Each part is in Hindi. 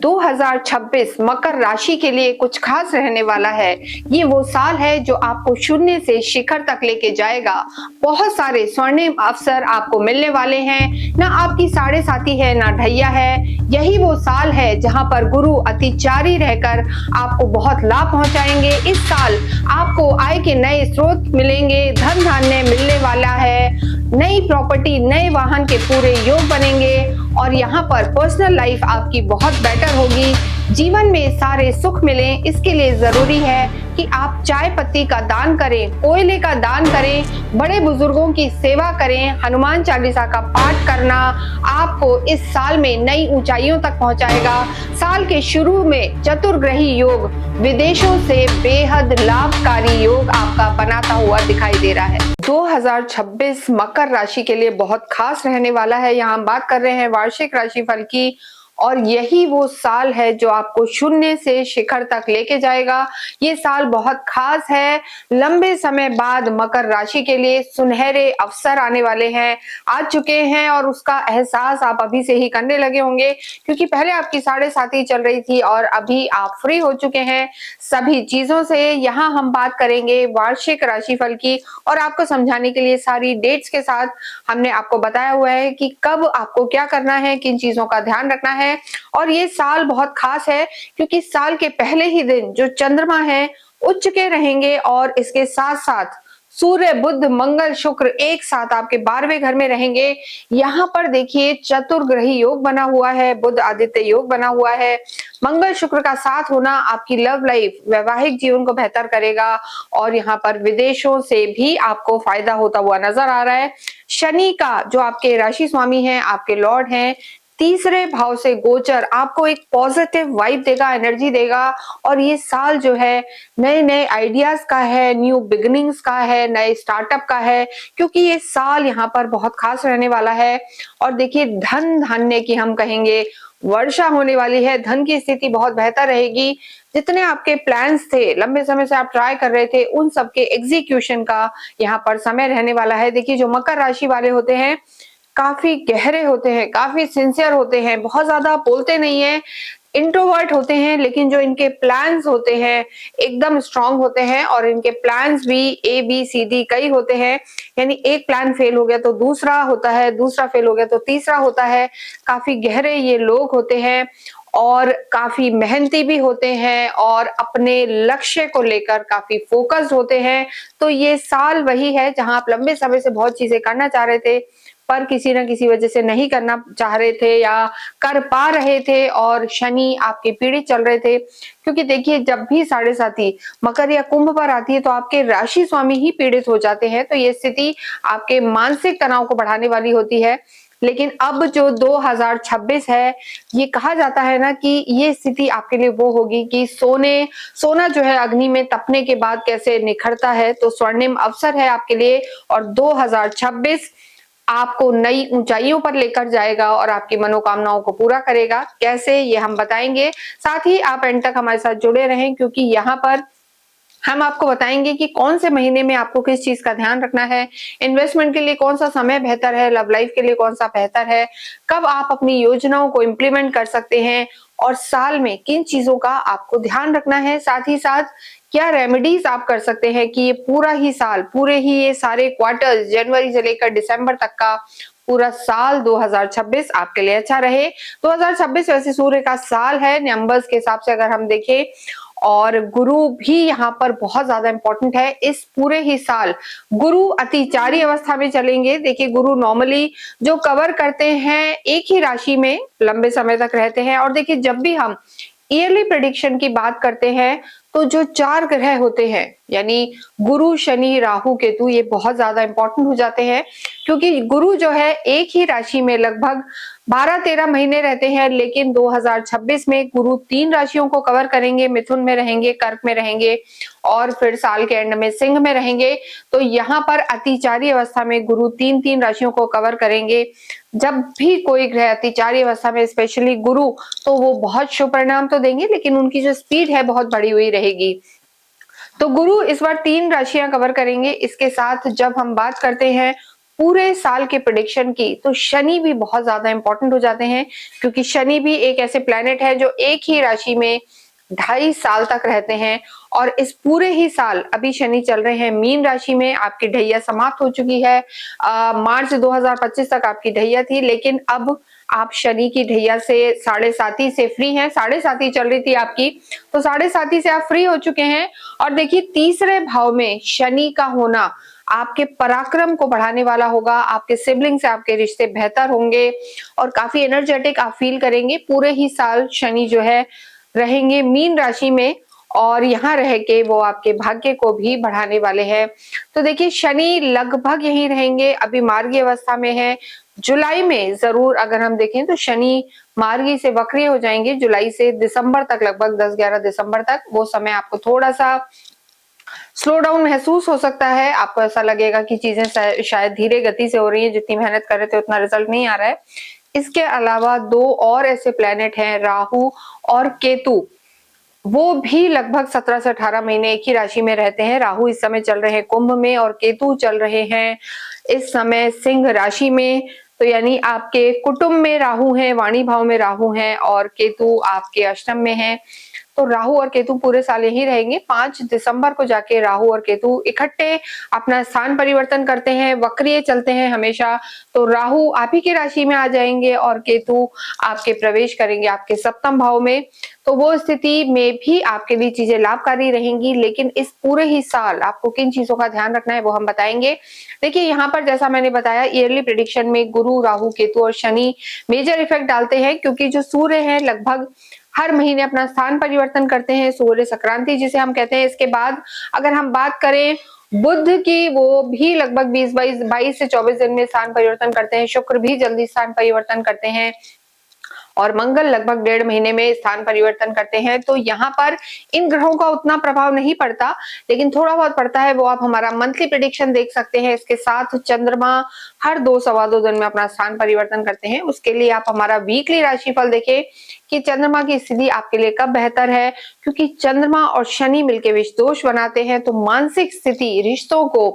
2026 मकर राशि के लिए कुछ खास रहने वाला है। ये वो साल है जो आपको शून्य से शिखर तक लेके जाएगा। बहुत सारे स्वर्णिम अवसर आपको मिलने वाले हैं। ना आपकी साढ़े साथी है ना ढैया है। यही वो साल है जहां पर गुरु अतिचारी रहकर आपको बहुत लाभ पहुंचाएंगे। इस साल आपको आय के नए स्रोत मिलेंगे, धन धान्य मिलने वाला है, नई प्रॉपर्टी, नए वाहन के पूरे योग बनेंगे और यहाँ पर पर्सनल लाइफ आपकी बहुत बेटर होगी। जीवन में सारे सुख मिलें, इसके लिए जरूरी है कि आप चाय पत्ती का दान करें, कोयले का दान करें, बड़े बुजुर्गों की सेवा करें। हनुमान चालीसा का पाठ करना आपको इस साल में नई ऊंचाइयों तक पहुंचाएगा। साल के शुरू में चतुर्ग्रही योग, विदेशों से बेहद लाभकारी योग आपका बनाता हुआ दिखाई दे रहा है। 2026 मकर राशि के लिए बहुत खास रहने वाला है। यहाँ हम बात कर रहे हैं वार्षिक राशिफल की और यही वो साल है जो आपको शून्य से शिखर तक लेके जाएगा। ये साल बहुत खास है। लंबे समय बाद मकर राशि के लिए सुनहरे अवसर आने वाले हैं, आ चुके हैं और उसका एहसास आप अभी से ही करने लगे होंगे, क्योंकि पहले आपकी साढ़े साथी चल रही थी और अभी आप फ्री हो चुके हैं सभी चीजों से। यहाँ हम बात करेंगे वार्षिक राशिफल की और आपको समझाने के लिए सारी डेट्स के साथ हमने आपको बताया हुआ है कि कब आपको क्या करना है, किन चीजों का ध्यान रखना है। और ये साल बहुत खास है क्योंकि साल के पहले ही दिन जो चंद्रमा है उच्च के रहेंगे और इसके साथ साथ सूर्य, बुध, मंगल, शुक्र एक साथ आपके 12वें घर में रहेंगे। यहाँ पर देखिए चतुर्ग्रही योग बना हुआ है, बुध आदित्य योग बना हुआ है। मंगल शुक्र का साथ होना आपकी लव लाइफ, वैवाहिक जीवन को बेहतर करेगा और यहाँ पर विदेशों से भी आपको फायदा होता हुआ नजर आ रहा है। शनि का जो आपके राशि स्वामी हैं, आपके लॉर्ड हैं, तीसरे भाव से गोचर आपको एक पॉजिटिव वाइब देगा, एनर्जी देगा और ये साल जो है नए नए आइडियाज का है, न्यू बिगिनिंग्स का है, नए स्टार्टअप का है, क्योंकि ये साल यहाँ पर बहुत खास रहने वाला है। और देखिए धन धान्य की हम कहेंगे वर्षा होने वाली है, धन की स्थिति बहुत बेहतर रहेगी। जितने आपके प्लान्स थे, लंबे समय से आप ट्राई कर रहे थे, उन सबके एग्जीक्यूशन का यहाँ पर समय रहने वाला है। देखिए जो मकर राशि वाले होते हैं काफी गहरे होते हैं, काफी सिंसियर होते हैं, बहुत ज्यादा बोलते नहीं है, इंट्रोवर्ट होते हैं, लेकिन जो इनके प्लान्स होते हैं एकदम स्ट्रांग होते हैं और इनके प्लान्स भी ABCD कई होते हैं। यानी एक प्लान फेल हो गया तो दूसरा होता है, दूसरा फेल हो गया तो तीसरा होता है। काफी गहरे ये लोग होते हैं और काफी मेहनती भी होते हैं और अपने लक्ष्य को लेकर काफी फोकस्ड होते हैं। तो ये साल वही है जहां आप लंबे समय से बहुत चीजें करना चाह रहे थे पर किसी न किसी वजह से नहीं करना चाह रहे थे या कर पा रहे थे और शनि आपके पीड़ित चल रहे थे। क्योंकि देखिए जब भी साढ़े साथी मकर या कुंभ पर आती है तो आपके राशि स्वामी ही पीड़ित हो जाते हैं, तो ये स्थिति आपके मानसिक तनाव को बढ़ाने वाली होती है। लेकिन अब जो 2026 है, ये कहा जाता है ना कि ये स्थिति आपके लिए वो होगी कि सोना जो है अग्नि में तपने के बाद कैसे निखरता है, तो स्वर्णिम अवसर है आपके लिए और 2026 आपको नई ऊंचाइयों पर लेकर जाएगा और आपकी मनोकामनाओं को पूरा करेगा। कैसे, ये हम बताएंगे। साथ ही आप एंड तक हमारे साथ जुड़े रहें क्योंकि यहाँ पर हम आपको बताएंगे कि कौन से महीने में आपको किस चीज का ध्यान रखना है, इन्वेस्टमेंट के लिए कौन सा समय बेहतर है, लव लाइफ के लिए कौन सा बेहतर है, कब आप अपनी योजनाओं को इम्प्लीमेंट कर सकते हैं और साल में किन चीजों का आपको ध्यान रखना है। साथ ही साथ क्या रेमेडीज आप कर सकते हैं कि ये पूरा ही साल, पूरे ही ये सारे क्वार्टर्स जनवरी से लेकर दिसंबर तक का पूरा साल 2026 आपके लिए अच्छा रहे। 2026 वैसे सूर्य का साल है नंबर्स के हिसाब से अगर हम देखें, और गुरु भी यहाँ पर बहुत ज्यादा इंपॉर्टेंट है। इस पूरे ही साल गुरु अतिचारी अवस्था में चलेंगे। देखिए गुरु नॉर्मली जो कवर करते हैं एक ही राशि में लंबे समय तक रहते हैं और देखिए जब भी हम ईयरली प्रेडिक्शन की बात करते हैं तो जो 4 ग्रह होते हैं यानी गुरु, शनि, राहु, केतु, ये बहुत ज्यादा इंपॉर्टेंट हो जाते हैं क्योंकि गुरु जो है एक ही राशि में लगभग 12-13 महीने रहते हैं, लेकिन 2026 में गुरु 3 राशियों को कवर करेंगे, मिथुन में रहेंगे, कर्क में रहेंगे और फिर साल के एंड में सिंह में रहेंगे। तो यहाँ पर अतिचारी अवस्था में गुरु 3-3 राशियों को कवर करेंगे। जब भी कोई ग्रह अतिचारी अवस्था में, स्पेशली गुरु, तो वो बहुत शुभ परिणाम तो देंगे लेकिन उनकी जो स्पीड है बहुत बढ़ी हुई रहेगी। तो गुरु इस बार 3 राशियां कवर करेंगे। इसके साथ जब हम बात करते हैं पूरे साल के प्रेडिक्शन की, तो शनि भी बहुत ज्यादा इंपॉर्टेंट हो जाते हैं, क्योंकि शनि भी एक ऐसे प्लेनेट है जो एक ही राशि में 2.5 साल तक रहते हैं। और इस पूरे ही साल अभी शनि चल रहे हैं मीन राशि में, आपकी ढैया समाप्त हो चुकी है। मार्च 2025 तक आपकी ढैया थी, लेकिन अब आप शनि की ढैया से 7.5 से फ्री हैं। 7.5 चल रही थी आपकी, तो 7.5 से आप फ्री हो चुके हैं। और देखिए, तीसरे भाव में शनि का होना आपके पराक्रम को बढ़ाने वाला होगा, आपके सिबलिंग से आपके रिश्ते बेहतर होंगे और काफी एनर्जेटिक आप फील करेंगे। पूरे ही साल शनि जो है रहेंगे मीन राशि में, और यहाँ रह के वो आपके भाग्य को भी बढ़ाने वाले हैं। तो देखिए, शनि लगभग यहीं रहेंगे, अभी मार्गी अवस्था में है। जुलाई में जरूर अगर हम देखें तो शनि मार्गी से वक्री हो जाएंगे, जुलाई से दिसंबर तक, लगभग 10-11 दिसंबर तक। वो समय आपको थोड़ा सा स्लो डाउन महसूस हो सकता है, आपको ऐसा लगेगा कि चीजें शायद धीरे गति से हो रही है, जितनी मेहनत कर रहे थे उतना रिजल्ट नहीं आ रहा है। इसके अलावा 2 और ऐसे प्लेनेट हैं, राहु और केतु, वो भी लगभग 17 से 18 महीने एक ही राशि में रहते हैं। राहु इस समय चल रहे हैं कुंभ में और केतु चल रहे हैं इस समय सिंह राशि में। तो यानी आपके कुटुंब में राहु है, वाणी भाव में राहु है, और केतु आपके अष्टम में है। तो राहु और केतु पूरे साल यही रहेंगे। 5 दिसंबर को जाके राहु और केतु इकट्ठे अपना स्थान परिवर्तन करते हैं, वक्रीय चलते हैं हमेशा। तो राहु आप ही की राशि में आ जाएंगे और केतु आपके प्रवेश करेंगे आपके सप्तम भाव में। तो वो स्थिति में भी आपके लिए चीजें लाभकारी रहेंगी। लेकिन इस पूरे ही साल आपको किन चीजों का ध्यान रखना है वो हम बताएंगे। देखिए, यहाँ पर जैसा मैंने बताया, ईयरली प्रेडिक्शन में गुरु, राहु, केतु और शनि मेजर इफेक्ट डालते हैं, क्योंकि जो सूर्य है लगभग हर महीने अपना स्थान परिवर्तन करते हैं, सूर्य संक्रांति जिसे हम कहते हैं। इसके बाद अगर हम बात करें बुध की, वो भी लगभग 22 से 24 दिन में स्थान परिवर्तन करते हैं। शुक्र भी जल्दी स्थान परिवर्तन करते हैं और मंगल लगभग 1.5 महीने में स्थान परिवर्तन करते हैं। तो यहाँ पर इन ग्रहों का उतना प्रभाव नहीं पड़ता, लेकिन थोड़ा बहुत पड़ता है। वो आप हमारा मंथली प्रेडिक्शन देख सकते हैं। इसके साथ चंद्रमा हर 2-2.25 दिन में अपना स्थान परिवर्तन करते हैं। उसके लिए आप हमारा वीकली राशिफल देखें कि चंद्रमा की स्थिति आपके लिए कब बेहतर है, क्योंकि चंद्रमा और शनि मिलकर विष दोष बनाते हैं। तो मानसिक स्थिति, रिश्तों को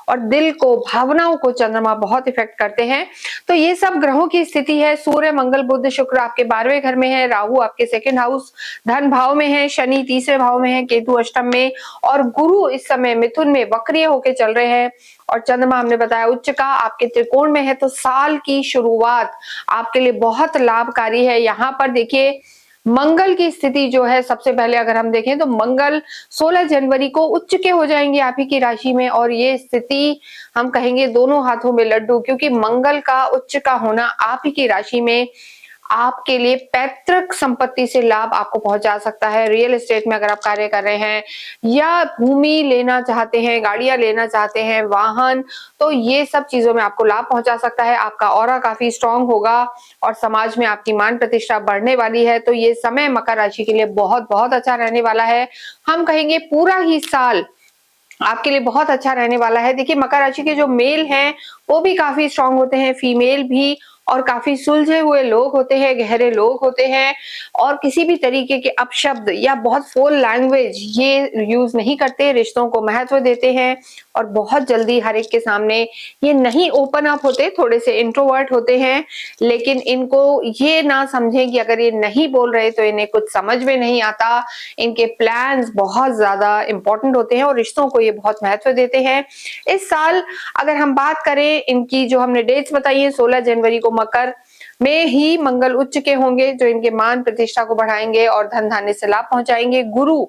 और दिल को, भावनाओं को चंद्रमा बहुत इफेक्ट करते हैं। तो ये सब ग्रहों की स्थिति है। सूर्य, मंगल, बुध, शुक्र आपके 12वें घर में है, राहु आपके सेकंड हाउस धन भाव में है, शनि तीसरे भाव में है, केतु अष्टम में, और गुरु इस समय मिथुन में वक्रीय होके चल रहे हैं, और चंद्रमा हमने बताया उच्च का आपके त्रिकोण में है। तो साल की शुरुआत आपके लिए बहुत लाभकारी है। यहाँ पर देखिए, मंगल की स्थिति जो है, सबसे पहले अगर हम देखें तो मंगल 16 जनवरी को उच्च के हो जाएंगे आप ही की राशि में, और ये स्थिति हम कहेंगे दोनों हाथों में लड्डू, क्योंकि मंगल का उच्च का होना आप ही की राशि में आपके लिए पैतृक संपत्ति से लाभ आपको पहुंचा सकता है। रियल एस्टेट में अगर आप कार्य कर रहे हैं या भूमि लेना चाहते हैं, गाड़ियां लेना चाहते हैं, वाहन, तो ये सब चीजों में आपको लाभ पहुंचा सकता है। आपका ऑरा काफी स्ट्रांग होगा और समाज में आपकी मान प्रतिष्ठा बढ़ने वाली है। तो ये समय मकर राशि के लिए बहुत बहुत अच्छा रहने वाला है। हम कहेंगे पूरा ही साल आपके लिए बहुत अच्छा रहने वाला है। देखिए, मकर राशि के जो मेल हैं वो भी काफी स्ट्रांग होते हैं, फीमेल भी, और काफी सुलझे हुए लोग होते हैं, गहरे लोग होते हैं, और किसी भी तरीके के अपशब्द या बहुत फोल लैंग्वेज ये यूज नहीं करते, रिश्तों को महत्व देते हैं, और बहुत जल्दी हर एक के सामने ये नहीं ओपन अप होते, थोड़े से इंट्रोवर्ट होते हैं। लेकिन इनको ये ना समझें कि अगर ये नहीं बोल रहे तो इन्हें कुछ समझ में नहीं आता। इनके प्लान्स बहुत ज्यादा इंपॉर्टेंट होते हैं और रिश्तों को ये बहुत महत्व देते हैं। इस साल अगर हम बात करें, इनकी जो हमने डेट्स बताई है, 16 जनवरी को मकर में ही मंगल उच्च के होंगे, जो इनके मान प्रतिष्ठा को बढ़ाएंगे और धन धान्य से लाभ पहुंचाएंगे। गुरु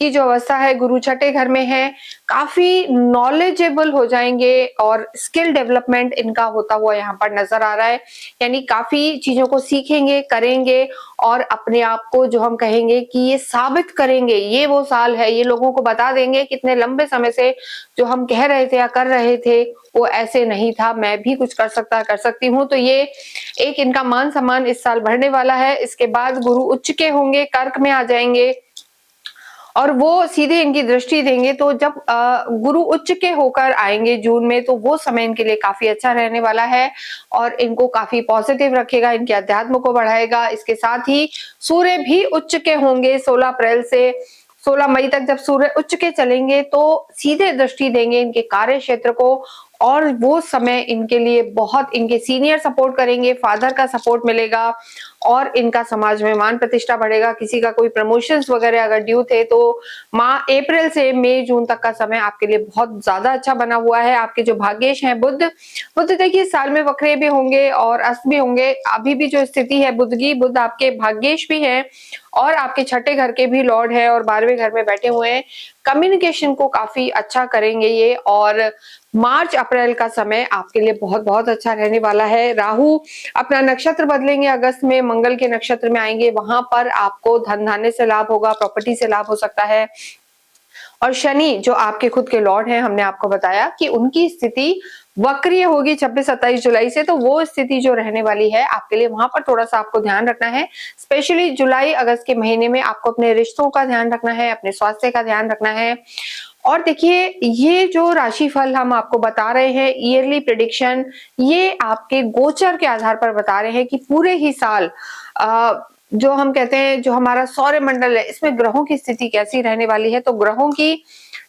की जो अवस्था है, गुरु छठे घर में है, काफी नॉलेजेबल हो जाएंगे और स्किल डेवलपमेंट इनका होता हुआ यहाँ पर नजर आ रहा है। यानी काफी चीजों को सीखेंगे, करेंगे और अपने आप को जो हम कहेंगे कि ये साबित करेंगे। ये वो साल है, ये लोगों को बता देंगे कितने लंबे समय से जो हम कह रहे थे या कर रहे थे वो ऐसे नहीं था, मैं भी कुछ कर सकती हूँ। तो ये एक इनका मान सम्मान इस साल बढ़ने वाला है। इसके बाद गुरु उच्च के होंगे, कर्क में आ जाएंगे और वो सीधे इनकी दृष्टि देंगे। तो जब गुरु उच्च के होकर आएंगे जून में, तो वो समय इनके लिए काफी अच्छा रहने वाला है और इनको काफी पॉजिटिव रखेगा, इनके अध्यात्म को बढ़ाएगा। इसके साथ ही सूर्य भी उच्च के होंगे 16 अप्रैल से 16 मई तक। जब सूर्य उच्च के चलेंगे तो सीधे दृष्टि देंगे इनके कार्य क्षेत्र को और वो समय इनके लिए बहुत, इनके सीनियर सपोर्ट करेंगे, फादर का सपोर्ट मिलेगा और इनका समाज में मान प्रतिष्ठा बढ़ेगा। किसी का कोई प्रमोशंस वगैरह अगर ड्यू थे तो अप्रैल से मई जून तक का समय आपके लिए बहुत ज्यादा अच्छा बना हुआ है। आपके जो भाग्येश हैं बुध देखिए साल में वक्रे भी होंगे और अस्त भी होंगे। अभी भी जो स्थिति है बुध की, बुध आपके भाग्येश भी है और आपके छठे घर के भी लॉर्ड है और 12वें घर में बैठे हुए हैं। कम्युनिकेशन को काफी अच्छा करेंगे ये, और मार्च अप्रैल का समय आपके लिए बहुत बहुत अच्छा रहने वाला है। राहु अपना नक्षत्र बदलेंगे, अगस्त में मंगल के नक्षत्र में आएंगे, वहां पर आपको धन धान्य से लाभ होगा, प्रॉपर्टी से लाभ हो सकता है। और शनि जो आपके खुद के लॉर्ड हैं, हमने आपको बताया कि उनकी स्थिति वक्रीय होगी 26-27 जुलाई से, तो वो स्थिति जो रहने वाली है आपके लिए, वहां पर थोड़ा सा आपको ध्यान रखना है। स्पेशली जुलाई अगस्त के महीने में आपको अपने रिश्तों का ध्यान रखना है, अपने स्वास्थ्य का ध्यान रखना है। और देखिए ये जो राशिफल हम आपको बता रहे हैं, ईयरली प्रेडिक्शन, ये आपके गोचर के आधार पर बता रहे हैं कि पूरे ही साल जो हम कहते हैं जो हमारा सौर मंडल है इसमें ग्रहों की स्थिति कैसी रहने वाली है। तो ग्रहों की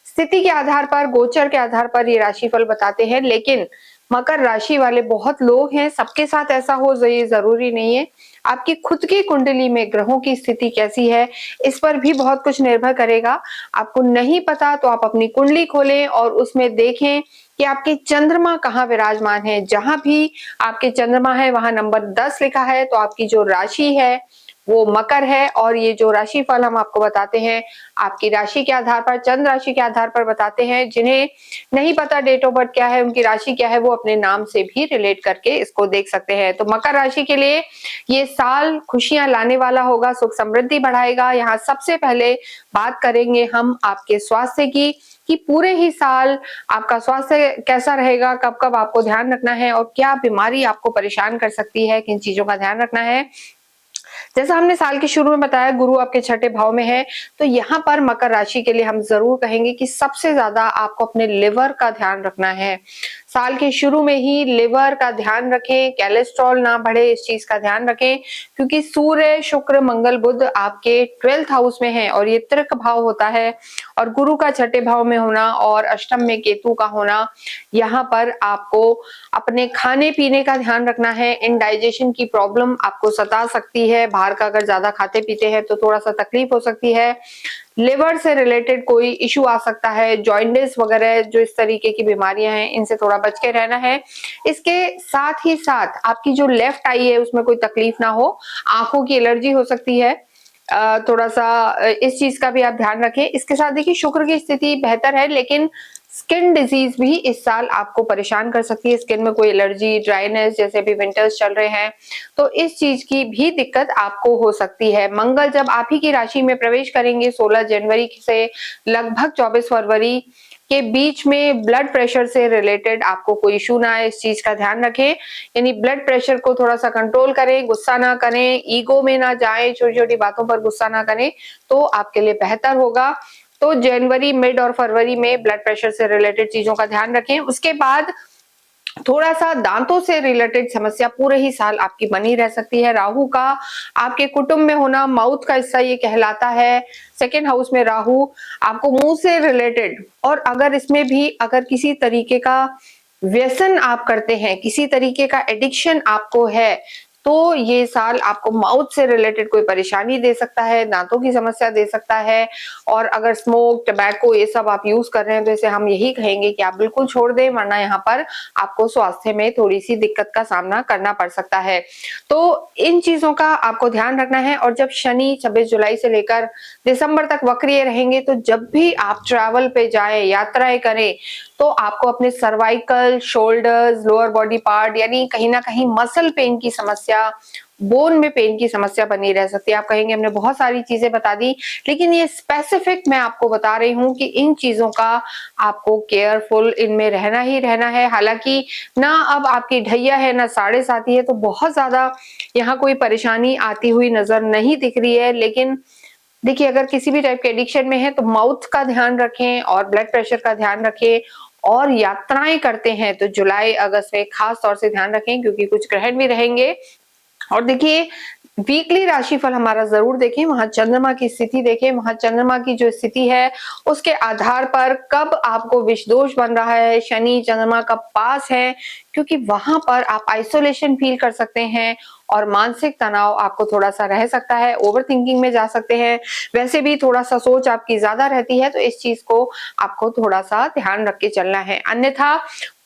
स्थिति के आधार पर, गोचर के आधार पर ये राशिफल बताते हैं, लेकिन मकर राशि वाले बहुत लोग हैं, सबके साथ ऐसा हो ये जरूरी नहीं है। आपकी खुद की कुंडली में ग्रहों की स्थिति कैसी है इस पर भी बहुत कुछ निर्भर करेगा। आपको नहीं पता तो आप अपनी कुंडली खोलें और उसमें देखें कि आपके चंद्रमा कहाँ विराजमान है। जहां भी आपके चंद्रमा है वहां नंबर 10 लिखा है, तो आपकी जो राशि है वो मकर है। और ये जो राशि फल हम आपको बताते हैं आपकी राशि के आधार पर, चंद्र राशि के आधार पर बताते हैं। जिन्हें नहीं पता डेट ऑफ बर्थ क्या है, उनकी राशि क्या है, वो अपने नाम से भी रिलेट करके इसको देख सकते हैं। तो मकर राशि के लिए ये साल खुशियां लाने वाला होगा, सुख समृद्धि बढ़ाएगा। यहाँ सबसे पहले बात करेंगे हम आपके स्वास्थ्य की, कि पूरे ही साल आपका स्वास्थ्य कैसा रहेगा, कब कब आपको ध्यान रखना है और क्या बीमारी आपको परेशान कर सकती है, किन चीजों का ध्यान रखना है। जैसा हमने साल के शुरू में बताया, गुरु आपके छठे भाव में है, तो यहाँ पर मकर राशि के लिए हम जरूर कहेंगे कि सबसे ज्यादा आपको अपने लिवर का ध्यान रखना है। साल के शुरू में ही लिवर का ध्यान रखें, कोलेस्ट्रॉल ना बढ़े इस चीज का ध्यान रखें, क्योंकि सूर्य शुक्र मंगल बुध आपके 12th हाउस में है और ये त्रिक भाव होता है, और गुरु का छठे भाव में होना और अष्टम में केतु का होना, यहाँ पर आपको अपने खाने पीने का ध्यान रखना है। इनडाइजेशन की प्रॉब्लम आपको सता सकती है, बाहर का अगर ज्यादा खाते पीते हैं तो थोड़ा सा तकलीफ हो सकती है। लिवर से रिलेटेड कोई इशू आ सकता है, जॉइंटिस वगैरह जो इस तरीके की बीमारियां हैं इनसे थोड़ा बच के रहना है। इसके साथ ही साथ आपकी जो लेफ्ट आई है उसमें कोई तकलीफ ना हो, आंखों की एलर्जी हो सकती है, थोड़ा सा इस चीज का भी आप ध्यान रखें। इसके साथ देखिए शुक्र की स्थिति बेहतर है, लेकिन स्किन डिजीज भी इस साल आपको परेशान कर सकती है। स्किन में कोई एलर्जी, ड्राइनेस, जैसे भी विंटर्स चल रहे हैं तो इस चीज की भी दिक्कत आपको हो सकती है। मंगल जब आप ही की राशि में प्रवेश करेंगे 16 जनवरी से लगभग 24 फरवरी के बीच में, ब्लड प्रेशर से रिलेटेड आपको कोई इशू ना आए, इस चीज का ध्यान रखें। यानी ब्लड प्रेशर को थोड़ा सा कंट्रोल करें, गुस्सा ना करें, ईगो में ना जाएं, छोटी छोटी बातों पर गुस्सा ना करें, तो आपके लिए बेहतर होगा। तो जनवरी, मिड और फरवरी में ब्लड प्रेशर से रिलेटेड चीजों का ध्यान रखें। उसके बाद थोड़ा सा दांतों से रिलेटेड समस्या पूरे ही साल आपकी बनी रह सकती है। राहु का आपके कुटुंब में होना, माउथ का हिस्सा ये कहलाता है, सेकेंड हाउस में राहु आपको मुंह से रिलेटेड, और अगर इसमें भी अगर किसी तरीके का व्यसन आप करते हैं, किसी तरीके का एडिक्शन आपको है, तो ये साल आपको माउथ से रिलेटेड कोई परेशानी दे सकता है, दांतों की समस्या दे सकता है। और अगर स्मोक, टबैको ये सब आप यूज कर रहे हैं तो इसे हम यही कहेंगे कि आप बिल्कुल छोड़ दें, वरना यहाँ पर आपको स्वास्थ्य में थोड़ी सी दिक्कत का सामना करना पड़ सकता है। तो इन चीजों का आपको ध्यान रखना है। और जब शनि 26 जुलाई से लेकर दिसंबर तक वक्रीय रहेंगे, तो जब भी आप ट्रैवल पे जाएं, यात्राएं करें, तो आपको अपने cervical, shoulders, lower body part, यानी कहीं ना कहीं मसल पेन की समस्या, बोन में पेन की समस्या बनी रह सकती है। आप कहेंगे हमने बहुत सारी चीजें बता दी, लेकिन ये स्पेसिफिक मैं आपको बता रही हूँ कि इन चीजों का आपको केयरफुल इनमें रहना ही रहना है। हालांकि ना अब आपकी ढैया है ना साढ़े साथी है, तो बहुत ज्यादा यहाँ कोई परेशानी आती हुई नजर नहीं दिख रही है। लेकिन देखिए अगर किसी भी टाइप के एडिक्शन में है तो माउथ का ध्यान रखें और ब्लड प्रेशर का ध्यान रखें। और यात्राएं करते हैं तो जुलाई अगस्त में खास तौर से ध्यान रखें, क्योंकि कुछ ग्रहण भी रहेंगे। और देखिए वीकली राशिफल हमारा जरूर देखें, वहां चंद्रमा की स्थिति देखें, वहां चंद्रमा की जो स्थिति है उसके आधार पर कब आपको विष दोष बन रहा है, शनि चंद्रमा कब पास है, क्योंकि वहां पर आप आइसोलेशन फील कर सकते हैं और मानसिक तनाव आपको थोड़ा सा रह सकता है, ओवर थिंकिंग में जा सकते हैं। वैसे भी थोड़ा सा सोच आपकी ज्यादा रहती है, तो इस चीज को आपको थोड़ा सा ध्यान रख के चलना है। अन्यथा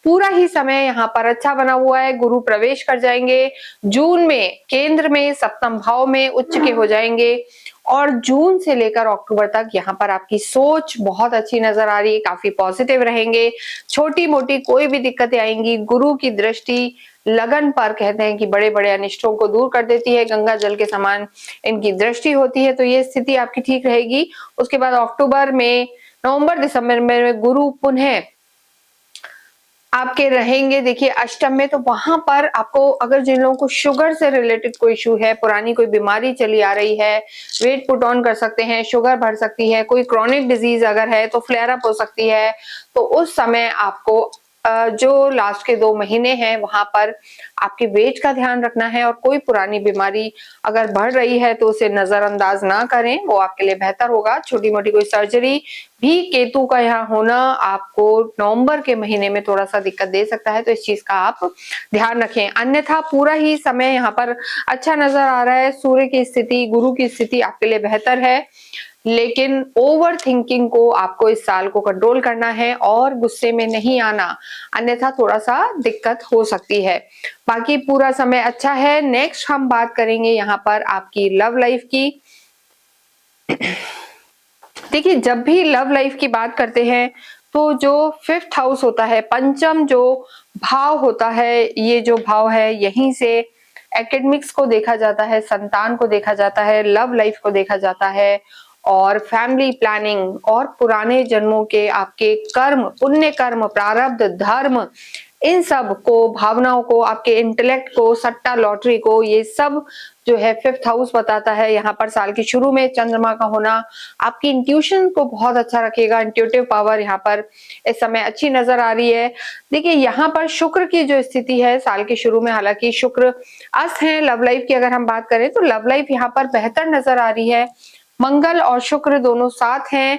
पूरा ही समय यहाँ पर अच्छा बना हुआ है, गुरु प्रवेश कर जाएंगे जून में, केंद्र में सप्तम भाव में उच्च के हो जाएंगे और जून से लेकर अक्टूबर तक यहाँ पर आपकी सोच बहुत अच्छी नजर आ रही है, काफी पॉजिटिव रहेंगे। छोटी मोटी कोई भी दिक्कतें आएंगी, गुरु की दृष्टि लगन पर कहते हैं कि बड़े बड़े अनिष्टों को दूर कर देती है, गंगा जल के समान इनकी दृष्टि होती है, तो ये स्थिति आपकी ठीक रहेगी। उसके बाद अक्टूबर में, नवंबर दिसंबर में गुरु पुनः आपके रहेंगे देखिए अष्टम में, तो वहां पर आपको अगर जिन लोगों को शुगर से रिलेटेड कोई इशू है, पुरानी कोई बीमारी चली आ रही है, वेट पुट ऑन कर सकते हैं, शुगर बढ़ सकती है, कोई क्रॉनिक डिजीज अगर है तो फ्लेयर अप हो सकती है, तो उस समय आपको जो लास्ट के 2 महीने हैं वहां पर आपके वेट का ध्यान रखना है और कोई पुरानी बीमारी अगर बढ़ रही है तो उसे नजरअंदाज ना करें, वो आपके लिए बेहतर होगा। छोटी मोटी कोई सर्जरी भी केतु का यहाँ होना आपको नवंबर के महीने में थोड़ा सा दिक्कत दे सकता है, तो इस चीज का आप ध्यान रखें। अन्यथा पूरा ही समय यहाँ पर अच्छा नजर आ रहा है, सूर्य की स्थिति, गुरु की स्थिति आपके लिए बेहतर है, लेकिन ओवर थिंकिंग को आपको इस साल को कंट्रोल करना है और गुस्से में नहीं आना, अन्यथा थोड़ा सा दिक्कत हो सकती है। बाकी पूरा समय अच्छा है। नेक्स्ट हम बात करेंगे यहाँ पर आपकी लव लाइफ की। देखिए जब भी लव लाइफ की बात करते हैं तो जो 5th हाउस होता है, पंचम जो भाव होता है, ये जो भाव है यहीं से एकेडमिक्स को देखा जाता है, संतान को देखा जाता है, लव लाइफ को देखा जाता है और फैमिली प्लानिंग और पुराने जन्मों के आपके कर्म, पुण्य कर्म, प्रारब्ध, धर्म, इन सब को, भावनाओं को, आपके इंटेलेक्ट को, सट्टा लॉटरी को, ये सब जो है 5th हाउस बताता है। यहाँ पर साल के शुरू में चंद्रमा का होना आपकी इंट्यूशन को बहुत अच्छा रखेगा, इंट्यूटिव पावर यहाँ पर इस समय अच्छी नजर आ रही है। देखिए यहाँ पर शुक्र की जो स्थिति है साल के शुरू में, हालांकि शुक्र अस्त है, लव लाइफ की अगर हम बात करें तो लव लाइफ यहाँ पर बेहतर नजर आ रही है। मंगल और शुक्र दोनों साथ हैं,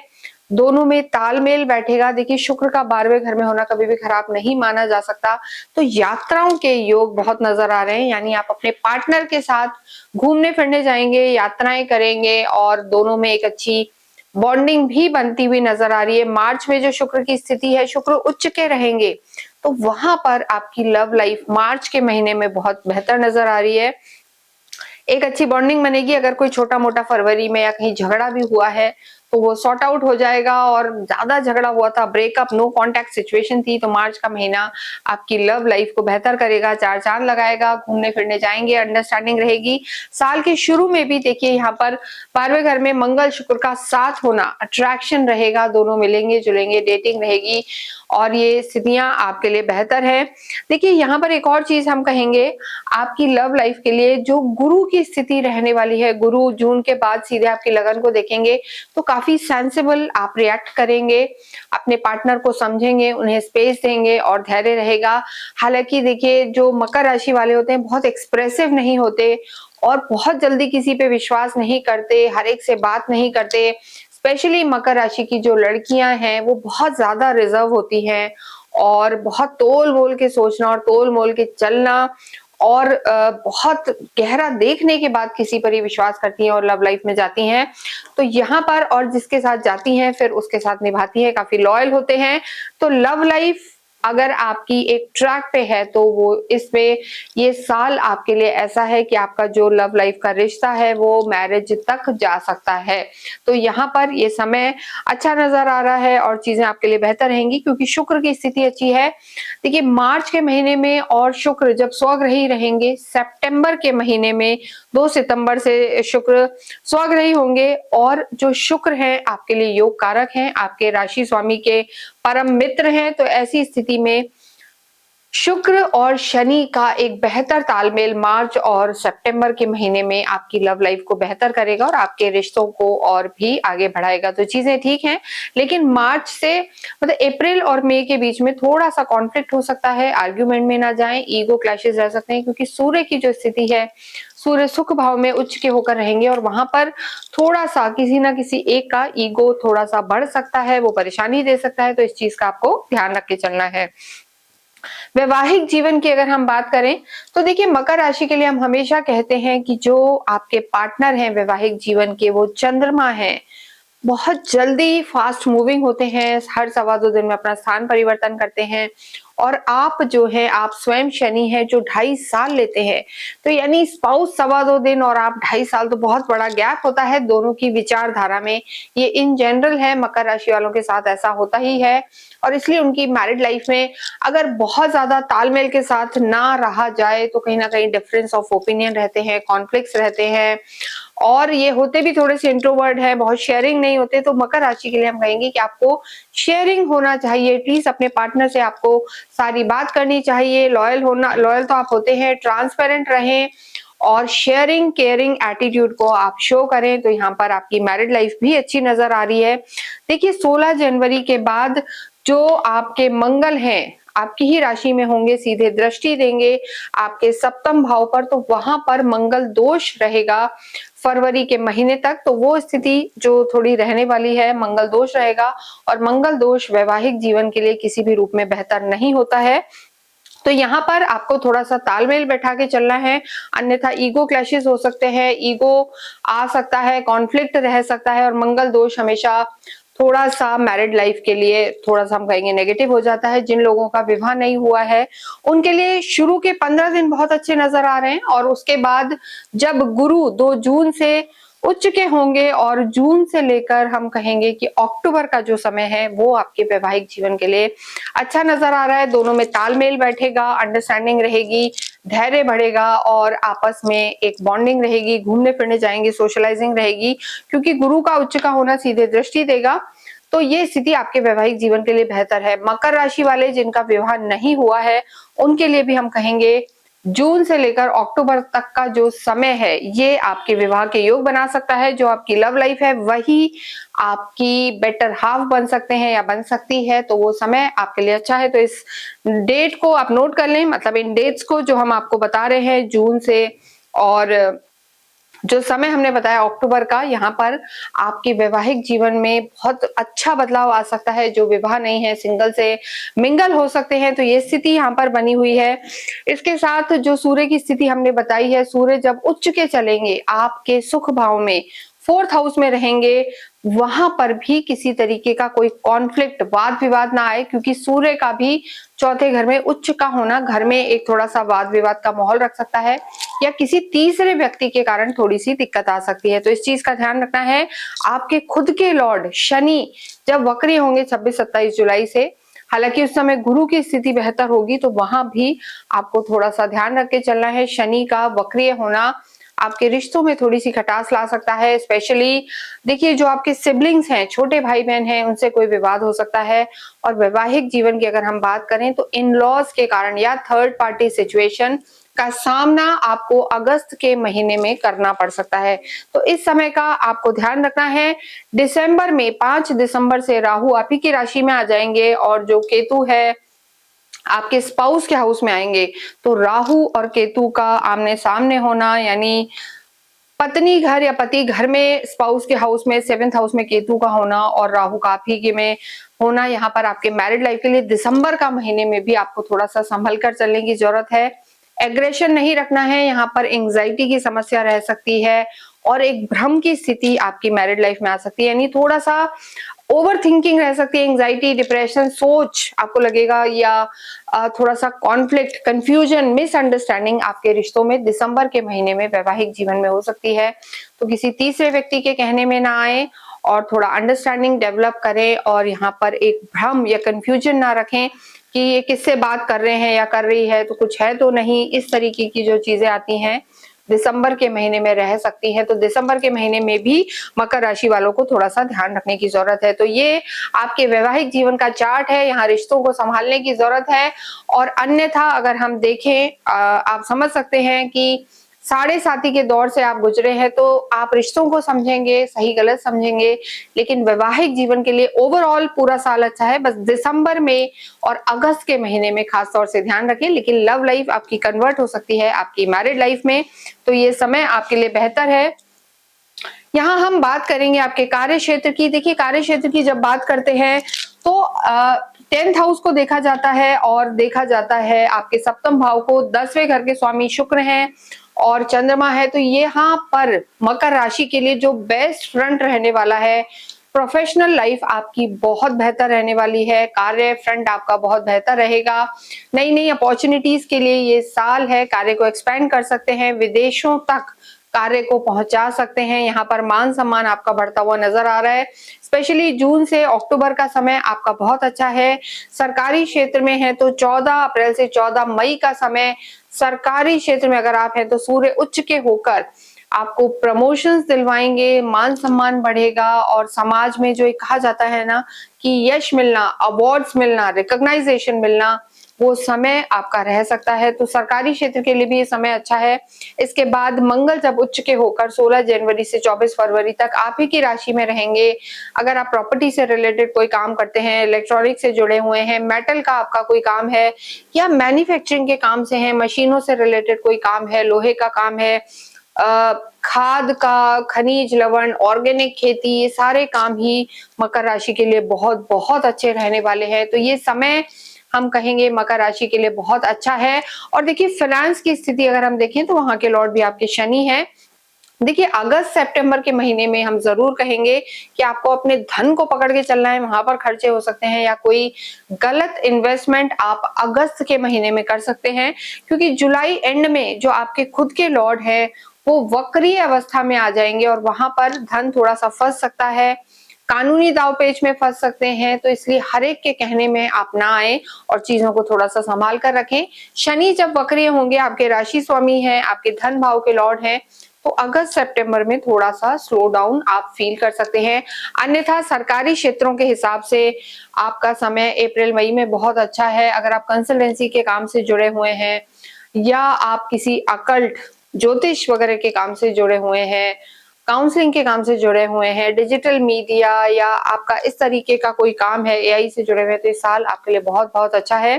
दोनों में तालमेल बैठेगा। देखिए शुक्र का 12वें घर में होना कभी भी खराब नहीं माना जा सकता, तो यात्राओं के योग बहुत नजर आ रहे हैं, यानी आप अपने पार्टनर के साथ घूमने फिरने जाएंगे, यात्राएं करेंगे और दोनों में एक अच्छी बॉन्डिंग भी बनती हुई नजर आ रही है। मार्च में जो शुक्र की स्थिति है, शुक्र उच्च के रहेंगे, तो वहां पर आपकी लव लाइफ मार्च के महीने में बहुत बेहतर नजर आ रही है। एक अच्छी बॉन्डिंग बनेगी। अगर कोई छोटा मोटा फरवरी में या कहीं झगड़ा भी हुआ है तो वो सॉर्ट आउट हो जाएगा, और ज्यादा झगड़ा हुआ था, ब्रेकअप, नो कांटेक्ट सिचुएशन थी, तो मार्च का महीना आपकी लव लाइफ को बेहतर करेगा, 4 चांद लगाएगा, घूमने फिरने जाएंगे, अंडरस्टैंडिंग रहेगी। साल के शुरू में भी देखिए यहाँ पर 12वें घर में मंगल शुक्र का साथ होना, अट्रैक्शन रहेगा, दोनों मिलेंगे जुलेंगे, डेटिंग रहेगी और ये स्थितियां आपके लिए बेहतर है। देखिए यहाँ पर एक और चीज हम कहेंगे आपकी लव लाइफ के लिए, जो गुरु की स्थिति रहने वाली है, गुरु जून के बाद सीधे आपकी लगन को देखेंगे, तो काफी सेंसिबल आप रिएक्ट करेंगे, अपने पार्टनर को समझेंगे, उन्हें स्पेस देंगे और धैर्य रहेगा। हालांकि देखिए जो मकर राशि वाले होते हैं बहुत एक्सप्रेसिव नहीं होते और बहुत जल्दी किसी पे विश्वास नहीं करते, हर एक से बात नहीं करते। स्पेशली मकर राशि की जो लड़कियां हैं वो बहुत ज्यादा रिजर्व होती हैं और बहुत तोल मोल के सोचना और तोल मोल के चलना और बहुत गहरा देखने के बाद किसी पर ही विश्वास करती हैं और लव लाइफ में जाती हैं। तो यहाँ पर और जिसके साथ जाती हैं फिर उसके साथ निभाती हैं, काफी लॉयल होते हैं। तो लव लाइफ अगर आपकी एक ट्रैक पे है तो वो इसमें ये साल आपके लिए ऐसा है कि आपका जो लव लाइफ का रिश्ता है वो मैरिज तक जा सकता है। तो यहाँ पर ये समय अच्छा नजर आ रहा है और चीजें आपके लिए बेहतर रहेंगी क्योंकि शुक्र की स्थिति अच्छी है। देखिए मार्च के महीने में और शुक्र जब स्वग्रही रहेंगे, सितंबर के महीने में 2 सितंबर से शुक्र स्वग्रही होंगे और जो शुक्र है आपके लिए योग कारक हैं, आपके राशि स्वामी के परम मित्र हैं। तो ऐसी स्थिति में शुक्र और शनि का एक बेहतर तालमेल मार्च और सितंबर के महीने में आपकी लव लाइफ को बेहतर करेगा और आपके रिश्तों को और भी आगे बढ़ाएगा। तो चीजें ठीक हैं, लेकिन मार्च से मतलब अप्रैल और मई के बीच में थोड़ा सा कॉन्फ्लिक्ट हो सकता है, आर्ग्यूमेंट में ना जाएं, ईगो क्लैशेस रह सकते हैं क्योंकि सूर्य की जो स्थिति है, सूर्य सुख भाव में उच्च के होकर रहेंगे और वहां पर थोड़ा सा किसी ना किसी एक का ईगो थोड़ा सा बढ़ सकता है, वो परेशानी दे सकता है, तो इस चीज का आपको ध्यान रख के चलना है। वैवाहिक जीवन की अगर हम बात करें तो देखिए मकर राशि के लिए हम हमेशा कहते हैं कि जो आपके पार्टनर हैं वैवाहिक जीवन के, वो चंद्रमा है, बहुत जल्दी फास्ट मूविंग होते हैं, हर सवा 2 दिन में अपना स्थान परिवर्तन करते हैं। और आप जो है, आप स्वयं शनि है जो 2.5 साल लेते हैं, तो यानी स्पाउस सवा 2 दिन और आप 2.5 साल, तो बहुत बड़ा गैप होता है दोनों की विचारधारा में। ये इन जनरल है, मकर राशि वालों के साथ ऐसा होता ही है और इसलिए उनकी मैरिड लाइफ में अगर बहुत ज्यादा तालमेल के साथ ना रहा जाए तो कहीं ना कहीं डिफरेंस ऑफ ओपिनियन रहते हैं, कॉन्फ्लिक्ट्स रहते हैं और ये होते भी थोड़े से इंट्रोवर्ट है, बहुत शेयरिंग नहीं होते। तो मकर राशि के लिए हम कहेंगे कि आपको शेयरिंग होना चाहिए, एटलीस्ट अपने पार्टनर से आपको सारी बात करनी चाहिए, लॉयल तो आप होते हैं, ट्रांसपेरेंट रहें और शेयरिंग केयरिंग एटीट्यूड को आप शो करें, तो यहाँ पर आपकी मैरिड लाइफ भी अच्छी नजर आ रही है। देखिए 16 जनवरी के बाद जो आपके मंगल हैं आपकी ही राशि में होंगे, सीधे दृष्टि देंगे आपके सप्तम भाव पर, तो वहां पर मंगल दोष रहेगा फरवरी के महीने तक। तो वो स्थिति जो थोड़ी रहने वाली है, मंगल दोष रहेगा और मंगल दोष वैवाहिक जीवन के लिए किसी भी रूप में बेहतर नहीं होता है। तो यहाँ पर आपको थोड़ा सा तालमेल बैठा के चलना है, अन्यथा ईगो क्लैशेस हो सकते हैं, ईगो आ सकता है, कॉन्फ्लिक्ट रह सकता है और मंगल दोष हमेशा थोड़ा सा मैरिड लाइफ के लिए थोड़ा सा हम कहेंगे नेगेटिव हो जाता है। जिन लोगों का विवाह नहीं हुआ है उनके लिए शुरू के 15 दिन बहुत अच्छे नजर आ रहे हैं और उसके बाद जब गुरु 2 जून से उच्च के होंगे और जून से लेकर हम कहेंगे कि अक्टूबर का जो समय है वो आपके वैवाहिक जीवन के लिए अच्छा नजर आ रहा है। दोनों में तालमेल बैठेगा, अंडरस्टैंडिंग रहेगी, धैर्य बढ़ेगा और आपस में एक बॉन्डिंग रहेगी, घूमने फिरने जाएंगे, सोशलाइजिंग रहेगी, क्योंकि गुरु का उच्च का होना सीधे दृष्टि देगा। तो ये स्थिति आपके वैवाहिक जीवन के लिए बेहतर है। मकर राशि वाले जिनका विवाह नहीं हुआ है उनके लिए भी हम कहेंगे जून से लेकर अक्टूबर तक का जो समय है ये आपके विवाह के योग बना सकता है। जो आपकी लव लाइफ है वही आपकी बेटर हाफ बन सकते हैं या बन सकती है, तो वो समय आपके लिए अच्छा है। तो इस डेट को आप नोट कर लें, मतलब इन डेट्स को जो हम आपको बता रहे हैं जून से और जो समय हमने बताया अक्टूबर का, यहाँ पर आपके वैवाहिक जीवन में बहुत अच्छा बदलाव आ सकता है। जो विवाह नहीं है सिंगल से मिंगल हो सकते हैं, तो ये स्थिति यहाँ पर बनी हुई है। इसके साथ जो सूर्य की स्थिति हमने बताई है, सूर्य जब उच्च के चलेंगे आपके सुख भाव में, 4th हाउस में रहेंगे, वहां पर भी किसी तरीके का कोई कॉन्फ्लिक्ट, वाद विवाद ना आए, क्योंकि सूर्य का भी 4थे घर में उच्च का होना घर में एक थोड़ा सा वाद विवाद का माहौल रख सकता है या किसी तीसरे व्यक्ति के कारण थोड़ी सी दिक्कत आ सकती है। तो इस चीज का ध्यान रखना है। आपके खुद के लॉर्ड शनि जब वक्री होंगे 26-27 जुलाई से, हालांकि उस समय गुरु की स्थिति बेहतर होगी, तो वहां भी आपको थोड़ा सा ध्यान रख के चलना है। शनि का वक्रीय होना आपके रिश्तों में थोड़ी सी खटास ला सकता है। स्पेशली देखिए जो आपके सिबलिंग्स हैं, छोटे भाई बहन हैं, उनसे कोई विवाद हो सकता है। और वैवाहिक जीवन की अगर हम बात करें तो इन लॉज के कारण या थर्ड पार्टी सिचुएशन का सामना आपको अगस्त के महीने में करना पड़ सकता है। तो इस समय का आपको ध्यान रखना है। दिसंबर में 5 दिसंबर से राहु आप ही की राशि में आ जाएंगे और जो केतु है आपके स्पाउस के हाउस में आएंगे। तो राहु और केतु का आमने सामने होना, यानी पत्नी घर या पति घर में स्पाउस के हाउस में, 7th हाउस में केतु का होना और राहु का आप ही के में होना, यहाँ पर आपके मैरिड लाइफ के लिए दिसंबर का महीने में भी आपको थोड़ा सा संभल कर चलने की जरूरत है। एग्रेशन नहीं रखना है, यहाँ पर एंग्जाइटी की समस्या रह सकती है और एक भ्रम की स्थिति आपकी मैरिड लाइफ में आ सकती है, यानी थोड़ा सा ओवर थिंकिंग रह सकती है, एंग्जाइटी, डिप्रेशन, सोच आपको लगेगा या थोड़ा सा कॉन्फ्लिक्ट, कंफ्यूजन, मिसअंडरस्टैंडिंग आपके रिश्तों में दिसंबर के महीने में वैवाहिक जीवन में हो सकती है। तो किसी तीसरे व्यक्ति के कहने में ना आए और थोड़ा अंडरस्टैंडिंग डेवलप करें और यहाँ पर एक भ्रम या कंफ्यूजन ना रखें कि ये किससे बात कर रहे हैं या कर रही है, तो कुछ है तो नहीं, इस तरीके की जो चीजें आती हैं दिसंबर के महीने में रह सकती है। तो दिसंबर के महीने में भी मकर राशि वालों को थोड़ा सा ध्यान रखने की जरूरत है। तो ये आपके वैवाहिक जीवन का चार्ट है, यहाँ रिश्तों को संभालने की जरूरत है। और अन्यथा अगर हम देखें, आप समझ सकते हैं कि साढ़े साथी के दौर से आप गुजरे हैं तो आप रिश्तों को समझेंगे, सही गलत समझेंगे, लेकिन वैवाहिक जीवन के लिए ओवरऑल पूरा साल अच्छा है। बस दिसंबर में और अगस्त के महीने में खास तौर से ध्यान रखें। लेकिन लव लाइफ आपकी कन्वर्ट हो सकती है आपकी मैरिड लाइफ में, तो ये समय आपके लिए बेहतर है। यहाँ हम बात करेंगे आपके कार्य क्षेत्र की। देखिए, कार्य क्षेत्र की जब बात करते हैं तो 10th हाउस को देखा जाता है और देखा जाता है आपके सप्तम भाव को। 10वें घर के स्वामी शुक्र हैं और चंद्रमा है, तो यहाँ पर मकर राशि के लिए जो बेस्ट फ्रंट रहने वाला है, प्रोफेशनल लाइफ आपकी बहुत बेहतर रहने वाली है, कार्य फ्रंट आपका बहुत बेहतर रहेगा। नई नई अपॉर्चुनिटीज के लिए ये साल है, कार्य को एक्सपेंड कर सकते हैं, विदेशों तक कार्य को पहुंचा सकते हैं। यहाँ पर मान सम्मान आपका बढ़ता हुआ नजर आ रहा है। स्पेशली जून से अक्टूबर का समय आपका बहुत अच्छा है। सरकारी क्षेत्र में है तो 14 अप्रैल से 14 मई का समय सरकारी क्षेत्र में अगर आप हैं तो सूर्य उच्च के होकर आपको प्रमोशंस दिलवाएंगे, मान सम्मान बढ़ेगा और समाज में जो एक कहा जाता है ना कि यश मिलना, अवार्ड्स मिलना, रिकॉग्नाइजेशन मिलना, वो समय आपका रह सकता है। तो सरकारी क्षेत्र के लिए भी ये समय अच्छा है। इसके बाद मंगल जब उच्च के होकर 16 जनवरी से 24 फरवरी तक आप ही की राशि में रहेंगे। अगर आप प्रॉपर्टी से रिलेटेड कोई काम करते हैं, इलेक्ट्रॉनिक से जुड़े हुए हैं, मेटल का आपका कोई काम है या मैन्युफैक्चरिंग के काम से है, मशीनों से रिलेटेड कोई काम है, लोहे का काम है, खाद का, खनिज लवण, ऑर्गेनिक खेती, ये सारे काम ही मकर राशि के लिए बहुत बहुत अच्छे रहने वाले हैं। तो ये समय हम कहेंगे मकर राशि के लिए बहुत अच्छा है। और देखिए, फाइनेंस की स्थिति अगर हम देखें तो वहां के लॉर्ड भी आपके शनि है। देखिए, अगस्त सितंबर के महीने में हम जरूर कहेंगे कि आपको अपने धन को पकड़ के चलना है, वहां पर खर्चे हो सकते हैं या कोई गलत इन्वेस्टमेंट आप अगस्त के महीने में कर सकते हैं, क्योंकि जुलाई एंड में जो आपके खुद के लॉर्ड है वो वक्रीय अवस्था में आ जाएंगे और वहां पर धन थोड़ा सा फंस सकता है, कानूनी दाव पेच में फंस सकते हैं। तो इसलिए हर एक के कहने में आप ना आए और चीजों को थोड़ा सा संभाल कर रखें। शनि जब वक्रीय होंगे, आपके राशि स्वामी हैं, आपके धन भाव के लॉर्ड हैं, तो अगस्त सितंबर में थोड़ा सा स्लो डाउन आप फील कर सकते हैं। अन्यथा सरकारी क्षेत्रों के हिसाब से आपका समय अप्रैल मई में बहुत अच्छा है। अगर आप कंसल्टेंसी के काम से जुड़े हुए हैं या आप किसी अकल्ट ज्योतिष वगैरह के काम से जुड़े हुए हैं, काउंसलिंग के काम से जुड़े हुए हैं, डिजिटल मीडिया या आपका इस तरीके का कोई काम है, एआई से जुड़े हुए हैं, तो इस साल आपके लिए बहुत बहुत अच्छा है।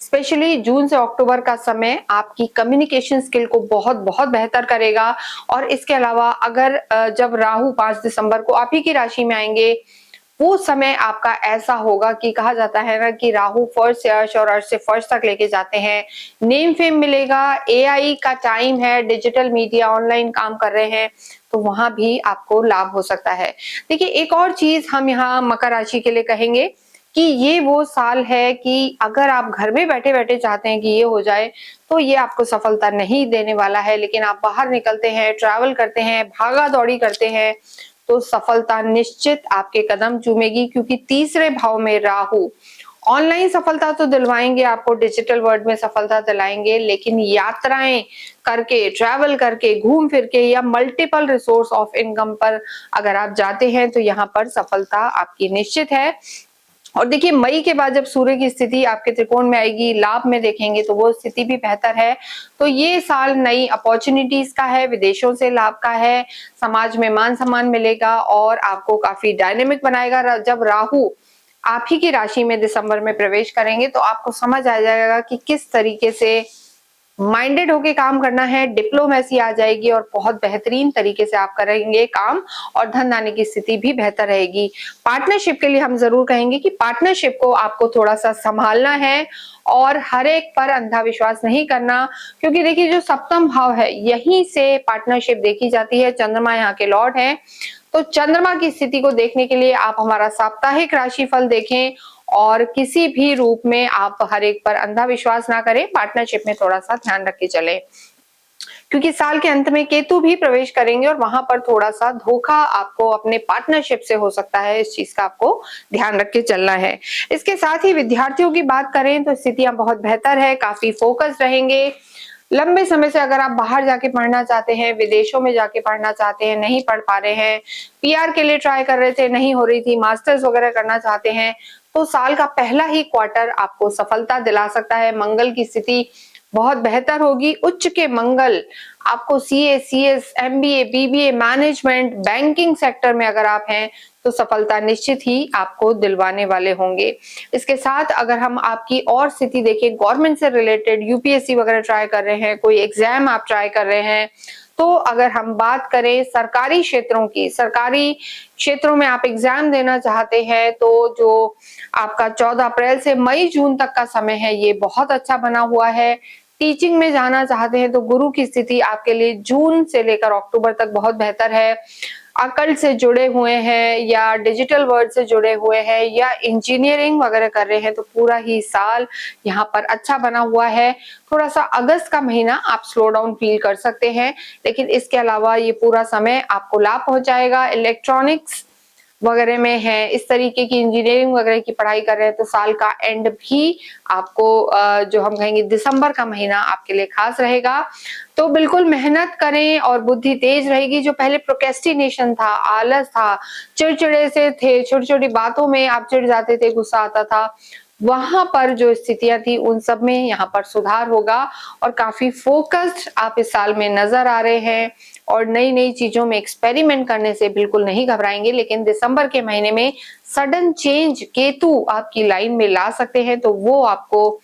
स्पेशली जून से अक्टूबर का समय आपकी कम्युनिकेशन स्किल को बहुत बहुत बेहतर करेगा। और इसके अलावा अगर जब राहु 5 दिसंबर को आप ही की राशि में आएंगे, वो समय आपका ऐसा होगा कि कहा जाता है ना कि राहु फर्स्ट से अर्श और अर्श से फर्स्ट तक लेके जाते हैं। नेम फेम मिलेगा, एआई का टाइम है, डिजिटल मीडिया, ऑनलाइन काम कर रहे हैं तो वहां भी आपको लाभ हो सकता है। देखिए, एक और चीज हम यहाँ मकर राशि के लिए कहेंगे कि ये वो साल है कि अगर आप घर में बैठे बैठे चाहते हैं कि ये हो जाए, तो ये आपको सफलता नहीं देने वाला है। लेकिन आप बाहर निकलते हैं, ट्रैवल करते हैं, भागा दौड़ी करते हैं, तो सफलता निश्चित आपके कदम चूमेगी, क्योंकि तीसरे भाव में राहु ऑनलाइन सफलता तो दिलवाएंगे आपको, डिजिटल वर्ल्ड में सफलता दिलाएंगे, लेकिन यात्राएं करके, ट्रैवल करके, घूम फिर के या मल्टीपल रिसोर्स ऑफ इनकम पर अगर आप जाते हैं तो यहाँ पर सफलता आपकी निश्चित है। और देखिए, मई के बाद जब सूर्य की स्थिति आपके त्रिकोण में आएगी, लाभ में देखेंगे तो वो स्थिति भी बेहतर है। तो ये साल नई अपॉर्चुनिटीज का है, विदेशों से लाभ का है, समाज में मान सम्मान मिलेगा और आपको काफी डायनेमिक बनाएगा। जब राहु आप ही की राशि में दिसंबर में प्रवेश करेंगे तो आपको समझ आ जाएगा कि किस तरीके से माइंडेड होके काम करना है, डिप्लोमेसी आ जाएगी और बहुत बेहतरीन तरीके से आप करेंगे काम और धन आने की स्थिति भी बेहतर रहेगी। पार्टनरशिप के लिए हम जरूर कहेंगे कि पार्टनरशिप को आपको थोड़ा सा संभालना है और हर एक पर अंधा विश्वास नहीं करना, क्योंकि देखिए, जो सप्तम भाव है यहीं से पार्टनरशिप देखी जाती है। चंद्रमा यहाँ के लॉर्ड है, तो चंद्रमा की स्थिति को देखने के लिए आप हमारा साप्ताहिक राशिफल देखें और किसी भी रूप में आप हर एक पर अंधा विश्वास ना करें, पार्टनरशिप में थोड़ा सा ध्यान रख के चलें, क्योंकि साल के अंत में केतु भी प्रवेश करेंगे और वहां पर थोड़ा सा धोखा आपको अपने पार्टनरशिप से हो सकता है। इस चीज का आपको ध्यान रख के चलना है। इसके साथ ही विद्यार्थियों की बात करें तो स्थितियां बहुत बेहतर है, काफी फोकस रहेंगे। लंबे समय से अगर आप बाहर जाके पढ़ना चाहते हैं, विदेशों में जाके पढ़ना चाहते हैं, नहीं पढ़ पा रहे हैं, पीआर के लिए ट्राई कर रहे थे, नहीं हो रही थी, मास्टर्स वगैरह करना चाहते हैं, तो साल का पहला ही क्वार्टर आपको सफलता दिला सकता है। मंगल की स्थिति बहुत बेहतर होगी। उच्च के मंगल आपको CA, CS, MBA, BBA, management, banking sector में अगर आप हैं तो सफलता निश्चित ही आपको दिलवाने वाले होंगे। इसके साथ अगर हम आपकी और स्थिति देखें, गवर्नमेंट से रिलेटेड यूपीएससी वगैरह ट्राई कर रहे हैं, कोई एग्जाम आप ट्राई कर रहे हैं, तो अगर हम बात करें सरकारी क्षेत्रों की, सरकारी क्षेत्रों में आप एग्जाम देना चाहते हैं तो जो आपका 14 अप्रैल से मई जून तक का समय है ये बहुत अच्छा बना हुआ है। टीचिंग में जाना चाहते हैं तो गुरु की स्थिति आपके लिए जून से लेकर अक्टूबर तक बहुत बेहतर है। अकल्ट से जुड़े हुए हैं या डिजिटल वर्ल्ड से जुड़े हुए हैं या इंजीनियरिंग वगैरह कर रहे हैं तो पूरा ही साल यहाँ पर अच्छा बना हुआ है। थोड़ा सा अगस्त का महीना आप स्लो डाउन फील कर सकते हैं, लेकिन इसके अलावा ये पूरा समय आपको लाभ पहुंचाएगा। इलेक्ट्रॉनिक्स वगैरह में है, इस तरीके की इंजीनियरिंग वगैरह की पढ़ाई कर रहे हैं तो साल का एंड भी आपको जो हम कहेंगे दिसंबर का महीना आपके लिए खास रहेगा। तो बिल्कुल मेहनत करें और बुद्धि तेज रहेगी। जो पहले प्रोक्रेस्टिनेशन था, आलस था, चिड़चिड़े से थे, छोटी छोटी बातों में आप चिढ़ जाते थे, गुस्सा आता था, वहां पर जो स्थितियां थी उन सब में यहाँ पर सुधार होगा और काफी फोकस्ड आप इस साल में नजर आ रहे हैं और नई नई चीजों में एक्सपेरिमेंट करने से बिल्कुल नहीं घबराएंगे। लेकिन दिसंबर के महीने में सडन चेंज केतु आपकी लाइन में ला सकते हैं, तो वो आपको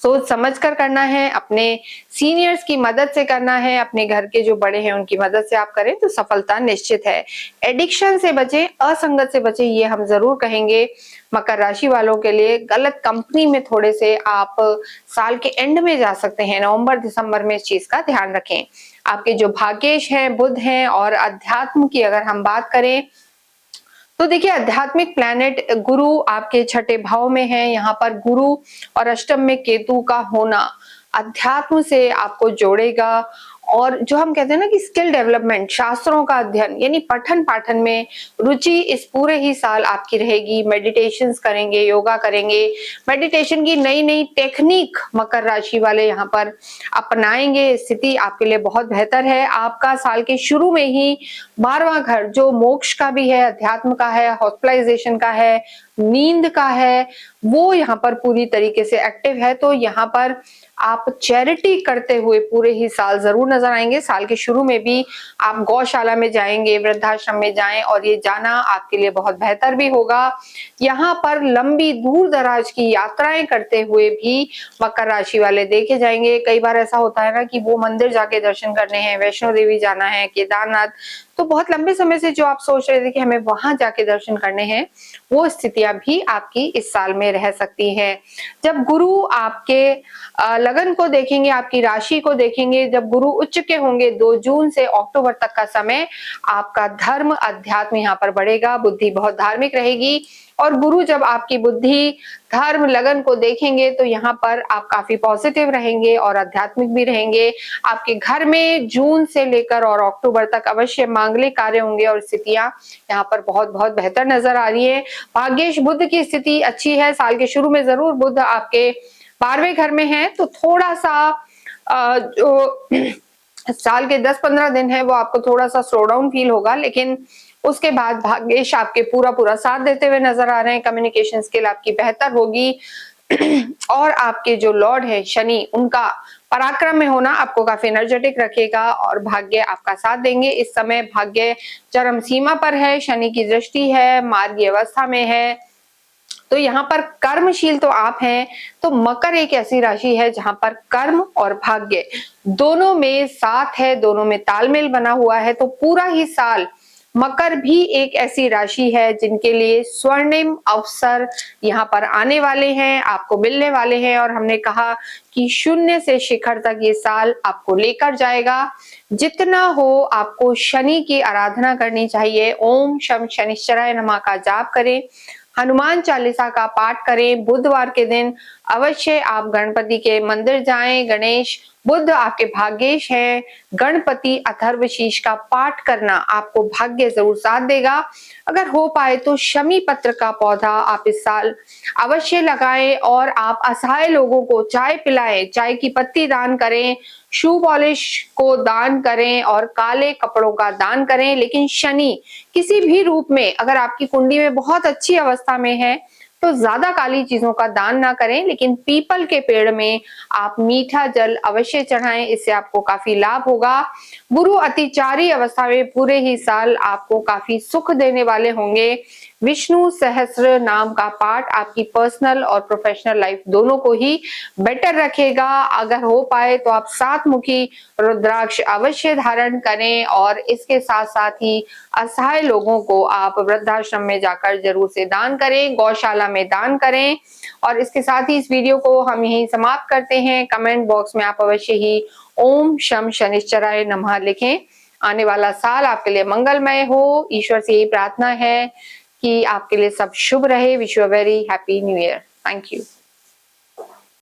सोच समझ कर करना है, अपने सीनियर्स की मदद से करना है, अपने घर के जो बड़े हैं उनकी मदद से आप करें तो सफलता निश्चित है। एडिक्शन से बचें, असंगत से बचें, ये हम जरूर कहेंगे। मकर राशि वालों के लिए गलत कंपनी में थोड़े से आप साल के एंड में जा सकते हैं, नवंबर दिसंबर में इस चीज का ध्यान रखें। आपके जो भाग्येश हैं बुध हैं और अध्यात्म की अगर हम बात करें तो देखिए आध्यात्मिक प्लैनेट गुरु आपके छठे भाव में है। यहाँ पर गुरु और अष्टम में केतु का होना अध्यात्म से आपको जोड़ेगा और जो हम कहते हैं ना कि स्किल डेवलपमेंट, शास्त्रों का अध्ययन यानी पठन पाठन में रुचि इस पूरे ही साल आपकी रहेगी। मेडिटेशंस करेंगे, योगा करेंगे, मेडिटेशन की नई नई टेक्निक मकर राशि वाले यहाँ पर अपनाएंगे। स्थिति आपके लिए बहुत बेहतर है। आपका साल के शुरू में ही 12वां घर जो मोक्ष का भी है, अध्यात्म का है, हॉस्पिटलाइजेशन का है, नींद का है, वो यहाँ पर पूरी तरीके से एक्टिव है। तो यहाँ पर आप चैरिटी करते हुए पूरे ही साल जरूर नजर आएंगे। साल के शुरू में भी आप गौशाला में जाएंगे, वृद्धाश्रम में जाएं और ये जाना आपके लिए बहुत बेहतर भी होगा। यहाँ पर लंबी दूर दराज की यात्राएं करते हुए भी मकर राशि वाले देखे जाएंगे। कई बार ऐसा होता है ना कि वो मंदिर जाके दर्शन करने हैं, वैष्णो देवी जाना है, केदारनाथ, तो बहुत लंबे समय से जो आप सोच रहे थे कि हमें वहां जाके दर्शन करने हैं, वो स्थितियां भी आपकी इस साल में रह सकती हैं। जब गुरु आपके लगन को देखेंगे, आपकी राशि को देखेंगे, जब गुरु उच्च के होंगे 2 जून से अक्टूबर तक का समय आपका धर्म अध्यात्म यहाँ पर बढ़ेगा, बुद्धि बहुत धार्मिक रहेगी और गुरु जब आपकी बुद्धि धर्म लगन को देखेंगे तो यहाँ पर आप काफी पॉजिटिव रहेंगे और आध्यात्मिक भी रहेंगे। आपके घर में जून से लेकर और अक्टूबर तक अवश्य मांगलिक कार्य होंगे और स्थितियां यहाँ पर बहुत बहुत बेहतर नजर आ रही है। भाग्येश बुध की स्थिति अच्छी है। साल के शुरू में जरूर बुध आपके 12वें घर में है तो थोड़ा सा जो साल के 10-15 दिन है वो आपको थोड़ा सा स्लो डाउन फील होगा, लेकिन उसके बाद भाग्येश आपके पूरा पूरा साथ देते हुए नजर आ रहे हैं। कम्युनिकेशन स्किल आपकी बेहतर होगी और आपके जो लॉर्ड है शनि, उनका पराक्रम में होना आपको काफी एनर्जेटिक रखेगा और भाग्य आपका साथ देंगे। इस समय भाग्य चरम सीमा पर है, शनि की दृष्टि है, मार्गीय अवस्था में है, तो यहाँ पर कर्मशील तो आप हैं। तो मकर एक ऐसी राशि है जहां पर कर्म और भाग्य दोनों में साथ है, दोनों में तालमेल बना हुआ है। तो पूरा ही साल मकर भी एक ऐसी राशि है जिनके लिए स्वर्णिम अवसर यहाँ पर आने वाले हैं, आपको मिलने वाले हैं और हमने कहा कि शून्य से शिखर तक ये साल आपको लेकर जाएगा। जितना हो आपको शनि की आराधना करनी चाहिए। ओम शम शनिश्चराय नमः का जाप करें, हनुमान चालीसा का पाठ करें। बुधवार के दिन अवश्य आप गणपति के मंदिर जाएं। गणेश बुध आपके भाग्येश हैं। गणपति अथर्वशीष का पाठ करना आपको भाग्य जरूर साथ देगा। अगर हो पाए तो शमी पत्र का पौधा आप इस साल अवश्य लगाएं और आप असहाय लोगों को चाय पिलाएं, चाय की पत्ती दान करें, शू पॉलिश को दान करें और काले कपड़ों का दान करें। लेकिन शनि किसी भी रूप में अगर आपकी कुंडली में बहुत अच्छी अवस्था में है तो ज्यादा काली चीजों का दान ना करें, लेकिन पीपल के पेड़ में आप मीठा जल अवश्य चढ़ाएं, इससे आपको काफी लाभ होगा। गुरु अतिचारी अवस्था में पूरे ही साल आपको काफी सुख देने वाले होंगे। विष्णु सहस्त्र नाम का पाठ आपकी पर्सनल और प्रोफेशनल लाइफ दोनों को ही बेटर रखेगा। अगर हो पाए तो आप 7 मुखी रुद्राक्ष अवश्य धारण करें, और इसके साथ साथ ही असहाय लोगों को आप वृद्धाश्रम में जाकर जरूर से दान करें, गौशाला में दान करें। और इसके साथ ही इस वीडियो को हम यहीं समाप्त करते हैं। कमेंट बॉक्स में आप अवश्य ही ओम शम शनिश्चराय नमः लिखें। आने वाला साल आपके लिए मंगलमय हो, ईश्वर से यही प्रार्थना है कि आपके लिए सब शुभ रहे। Wish you a very happy new year. Thank you.